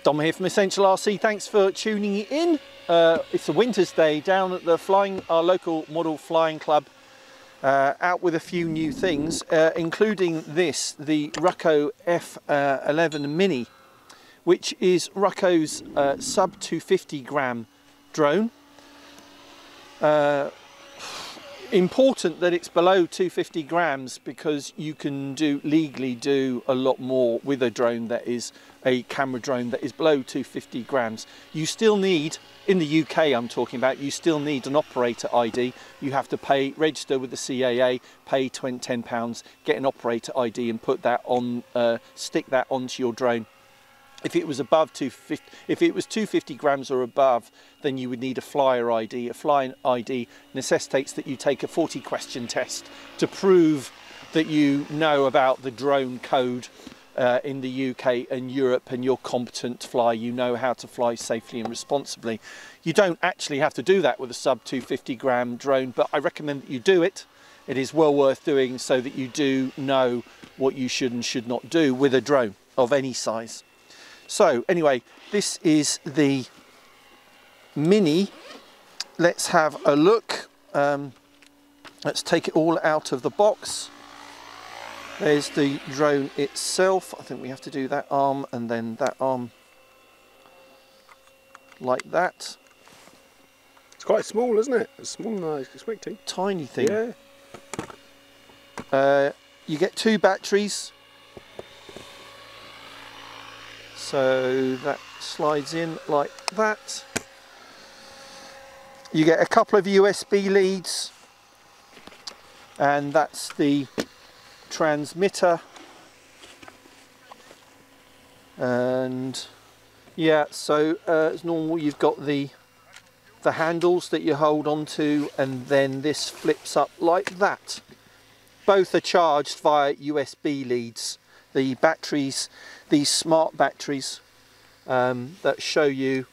Dom here from Essential RC. Thanks for tuning in. It's a winter's day down at our local model flying club, out with a few new things, including this, the Ruko F11 Mini, which is Ruko's sub-250 g drone. Important that it's below 250 grams because you can legally do a lot more with a drone that is a camera drone that is below 250 grams. You still need, in the UK I'm talking about, you still need an operator ID. You have to register with the CAA, pay £10, get an operator ID and put that on, stick that onto your drone. If it was above 250, if it was 250 grams or above, then you would need a flyer ID. A flyer ID necessitates that you take a 40-question test to prove that you know about the drone code in the UK and Europe, and you're competent to fly. You know how to fly safely and responsibly. You don't actually have to do that with a sub-250 gram drone, but I recommend that you do it. It is well worth doing so that you do know what you should and should not do with a drone of any size. So anyway, this is the Mini. Let's have a look. Let's take it all out of the box. There's the drone itself. I think we have to do that arm and then that arm like that. It's quite small, isn't it? It's smaller than I was expecting. Tiny thing. Yeah. You get 2 batteries. So that slides in like that. You get a couple of USB leads, and that's the transmitter. And yeah, so as normal, you've got the handles that you hold onto, and then this flips up like that. Both are charged via USB leads. The batteries, these smart batteries that show you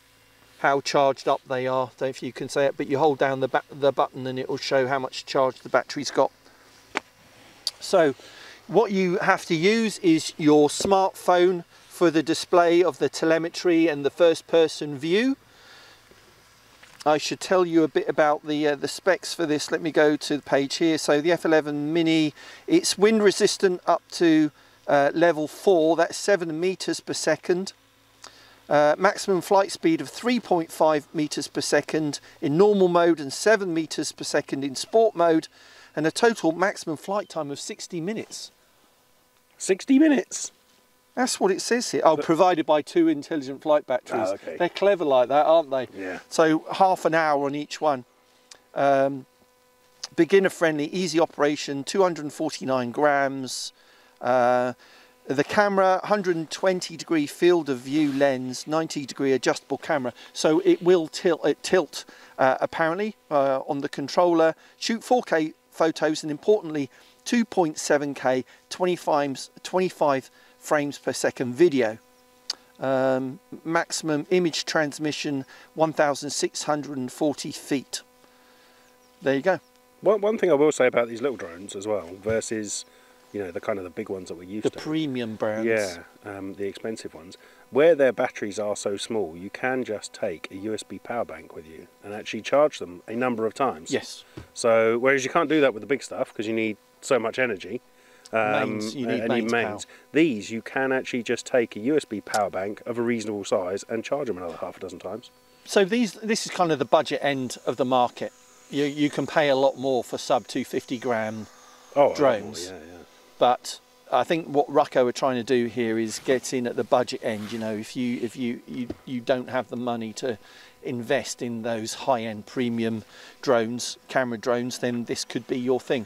how charged up they are. I don't know if you can say it, but you hold down the button and it will show how much charge the battery's got. So what you have to use is your smartphone for the display of the telemetry and the first person view. I should tell you a bit about the specs for this. Let me go to the page here. So the F11 Mini, it's wind resistant up to level 4, that's 7 meters per second. Maximum flight speed of 3.5 meters per second in normal mode and 7 meters per second in sport mode, and a total maximum flight time of 60 minutes. 60 minutes? That's what it says here. Oh, provided by 2 intelligent flight batteries. Oh, okay. They're clever like that, aren't they? Yeah. So half an hour on each one. Beginner friendly, easy operation, 249 grams. The camera, 120-degree field of view lens, 90-degree adjustable camera, so it will tilt apparently on the controller, shoot 4K photos, and importantly 2.7K 25 frames per second video. Maximum image transmission 1,640 feet. There you go. One thing I will say about these little drones as well versus, you know, the kind of the big ones that we're used to. The premium brands. Yeah, the expensive ones. Where their batteries are so small, you can just take a USB power bank with you and actually charge them a number of times. Yes. So, whereas you can't do that with the big stuff because you need so much energy. You need mains. These, you can actually just take a USB power bank of a reasonable size and charge them another half a dozen times. So this is kind of the budget end of the market. You can pay a lot more for sub-250 gram drones. Yeah. But I think what Ruko are trying to do here is get in at the budget end. You know, if you don't have the money to invest in those high-end premium drones, camera drones, then this could be your thing.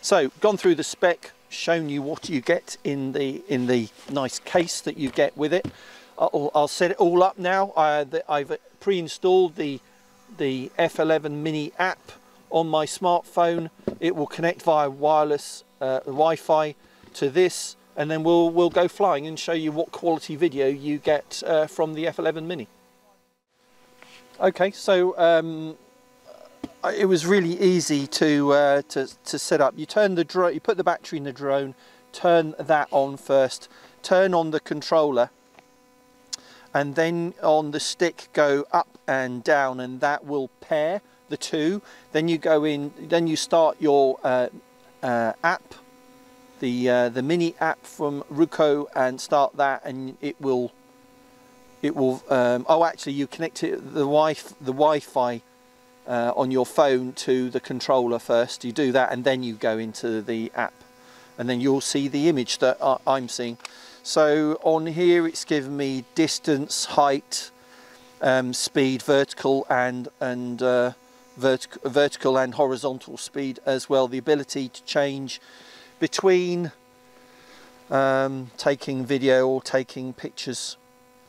So gone through the spec, shown you what you get in the nice case that you get with it. I'll set it all up now. I've pre-installed the F11 Mini app on my smartphone. It will connect via wireless Wi-Fi to this, and then we'll go flying and show you what quality video you get from the F11 Mini. Okay, so it was really easy to set up. You turn the drone, you put the battery in the drone, turn that on first, turn on the controller, and then on the stick go up and down, and that will pair the two. Then you go in, then you start your app, the mini app from Ruko, and start that, and it will oh, actually you connect it, the Wi-Fi on your phone to the controller first. You do that and then you go into the app, and then you'll see the image that I'm seeing. So on here it's given me distance, height, speed, vertical and vertical and horizontal speed as well. The ability to change between taking video or taking pictures.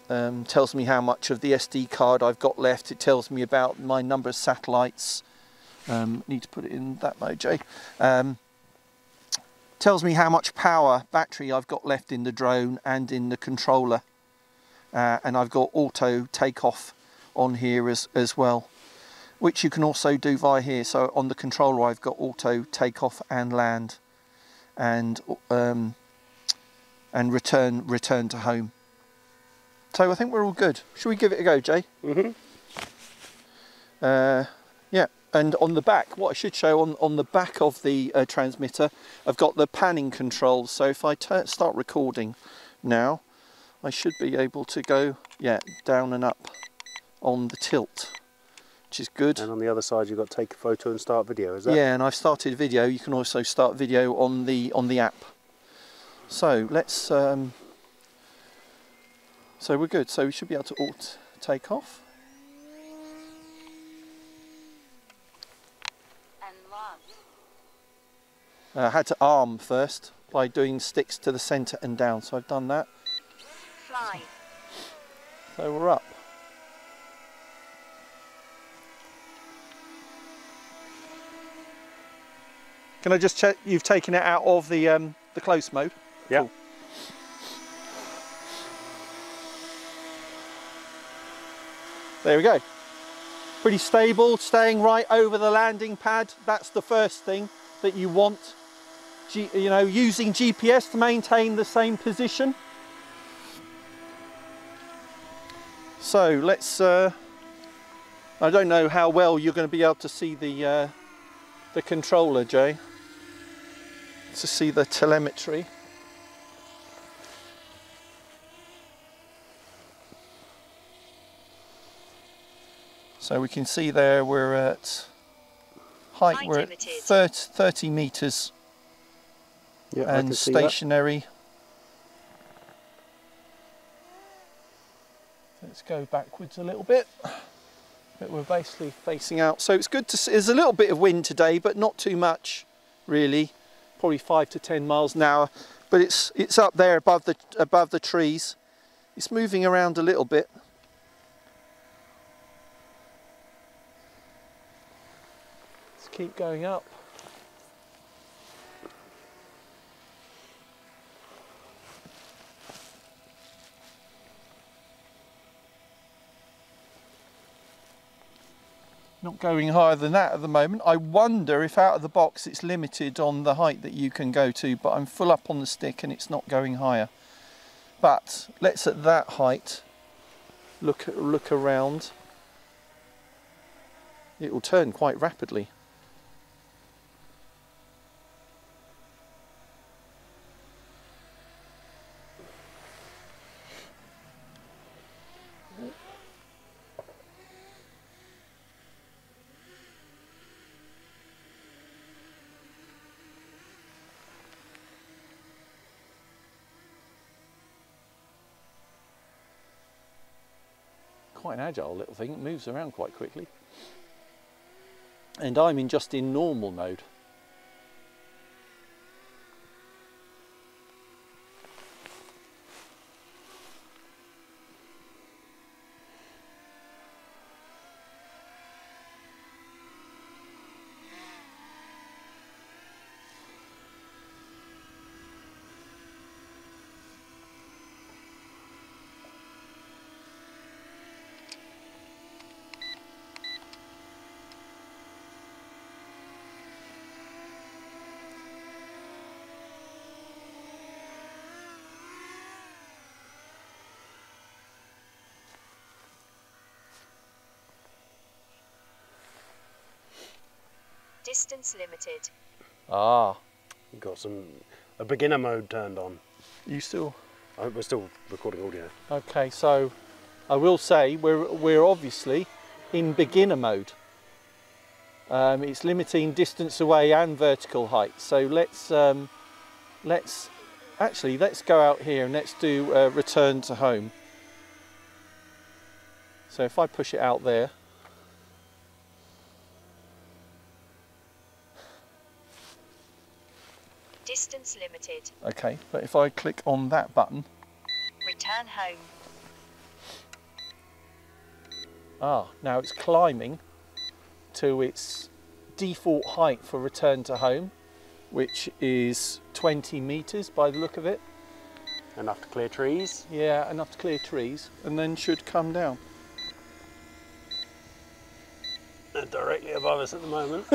Tells me how much of the SD card I've got left. It tells me about my number of satellites. Need to put it in that mode, Jay. Tells me how much battery I've got left in the drone and in the controller. And I've got auto takeoff on here as well, which you can also do via here. So on the controller I've got auto takeoff and land, and return to home. So I think we're all good. Should we give it a go, Jay? Mm-hmm. Yeah, and on the back, what I should show on the back of the transmitter, I've got the panning controls. So if I start recording now, I should be able to go, yeah, down and up on the tilt, which is good. And on the other side you've got take a photo and start video, is that? Yeah, and I've started video. You can also start video on the app. So let's so we're good. So we should be able to take off. I had to arm first by doing sticks to the centre and down, so I've done that. Fly. So we're up. Can I just check you've taken it out of the close mode? Yeah. Cool. There we go. Pretty stable, staying right over the landing pad. That's the first thing that you want. You know, using GPS to maintain the same position. So let's. I don't know how well you're going to be able to see the controller, Jay. To see the telemetry. So we can see there we're at height, we're at 30 metres, yeah, and stationary. Let's go backwards a little bit, but we're basically facing out. So it's good to see. There's a little bit of wind today, but not too much, really. Probably 5 to 10 miles an hour, but it's up there above the trees. It's moving around a little bit. Keep going up. Not going higher than that at the moment. I wonder if out of the box it's limited on the height that you can go to, but I'm full up on the stick and it's not going higher. But let's at that height look around. It will turn quite rapidly. Quite an agile little thing, it moves around quite quickly. And I'm just in normal mode. Distance limited. Ah. You've got a beginner mode turned on. You still? We're still recording audio. Okay, so I will say we're obviously in beginner mode. It's limiting distance away and vertical height. So let's go out here and let's do return to home. So if I push it out there. Distance limited. Okay, but if I click on that button. Return home. Ah, now it's climbing to its default height for return to home, which is 20 meters by the look of it. Enough to clear trees? Yeah, enough to clear trees, and then should come down. They're directly above us at the moment.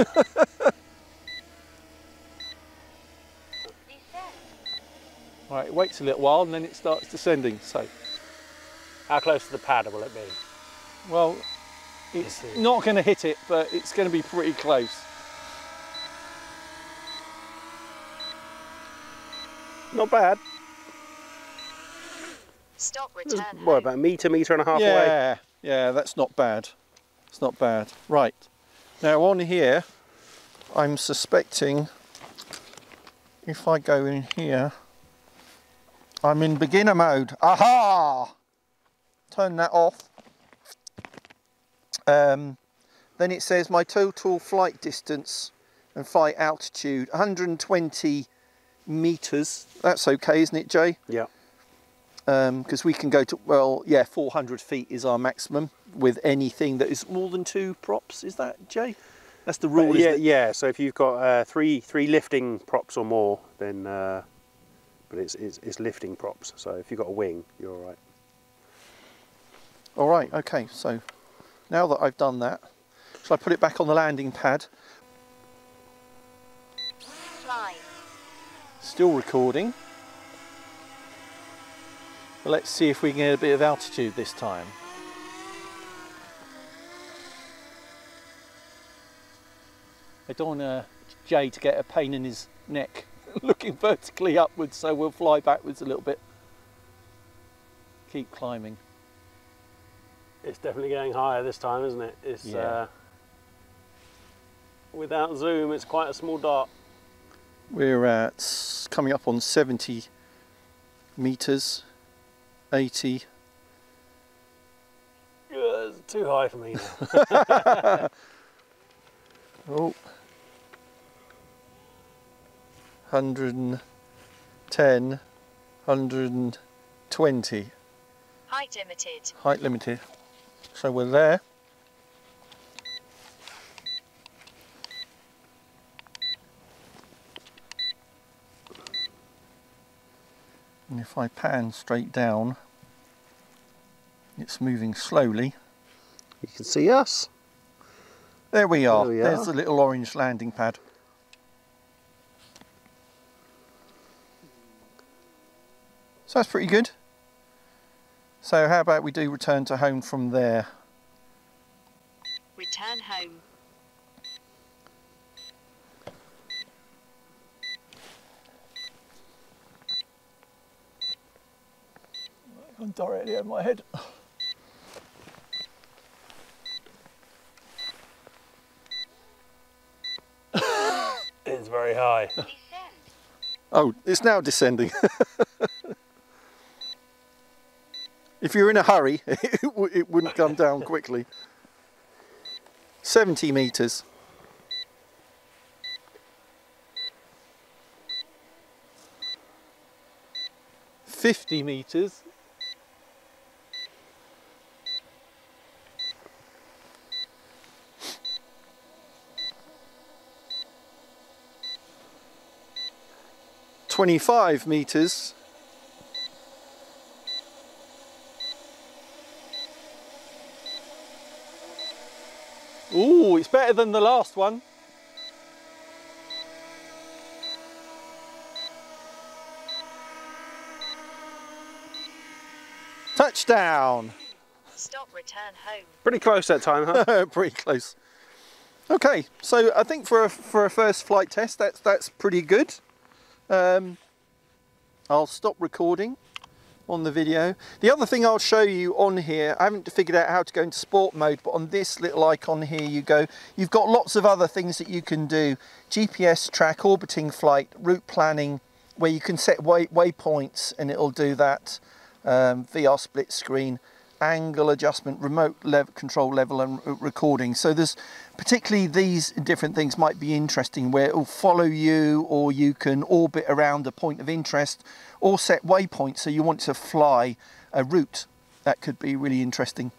Right, it waits a little while and then it starts descending. So, how close to the pad will it be? Well, it's not going to hit it, but it's going to be pretty close. Not bad. Stop, return home. What, about a metre and a half away? Yeah, yeah, that's not bad. It's not bad. Right, now on here, I'm suspecting if I go in here, I'm in beginner mode. Aha! Turn that off. Then it says my total flight distance and flight altitude, 120 meters. That's okay, isn't it, Jay? Yeah. Because we can go to, well, yeah, 400 feet is our maximum with anything that is more than 2 props. Is that, Jay? That's the rule, isn't it? Yeah, so if you've got three lifting props or more, then but it's lifting props, so if you've got a wing, you're all right. All right, okay, so now that I've done that, shall I put it back on the landing pad? Fly. Still recording. But let's see if we can get a bit of altitude this time. I don't want Jay to get a pain in his neck looking vertically upwards, so we'll fly backwards a little bit. Keep climbing. It's definitely going higher this time, isn't it? It's without zoom, it's quite a small dot. We're at coming up on 70 meters, 80. It's too high for me now. Oh. 110, 120. Height limited. Height limited. So we're there. And if I pan straight down, it's moving slowly. You can see us. There we are. There we There's are. the little orange landing pad. So that's pretty good. So how about we do return to home from there? Return home. I'm directly over my head. It's very high. Descend. Oh, it's now descending. If you're in a hurry, it wouldn't come down quickly. 70 meters. $50 meters. $25 meters. Ooh, it's better than the last one. Touchdown. Stop, return home. Pretty close that time, huh? Pretty close. Okay, so I think for a first flight test, that's pretty good. I'll stop recording on the video. The other thing I'll show you on here, I haven't figured out how to go into sport mode, but on this little icon here you go. You've got lots of other things that you can do. GPS track, orbiting flight, route planning, where you can set waypoints and it'll do that. VR split screen, angle adjustment, remote control level and recording. So there's particularly these different things might be interesting, where it will follow you, or you can orbit around a point of interest, or set waypoints so you want to fly a route. That could be really interesting.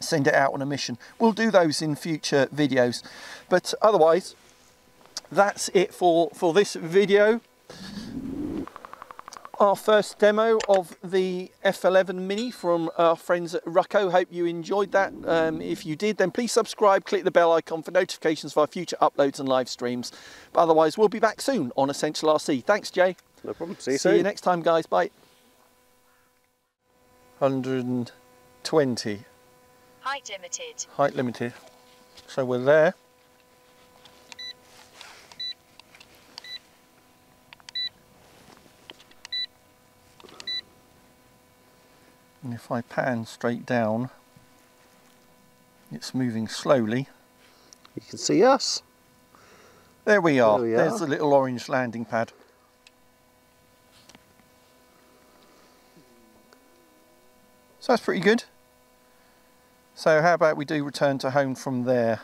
Send it out on a mission. We'll do those in future videos, but otherwise that's it for this video. Our first demo of the F11 Mini from our friends at Ruko. Hope you enjoyed that. If you did, then please subscribe, click the bell icon for notifications for our future uploads and live streams. But otherwise, we'll be back soon on Essential RC. Thanks, Jay. No problem. See you soon. See you next time, guys. Bye. 120. Height limited. Height limited. So we're there. And if I pan straight down, it's moving slowly. You can see us. There we are. There's the little orange landing pad. So that's pretty good. So how about we do return to home from there?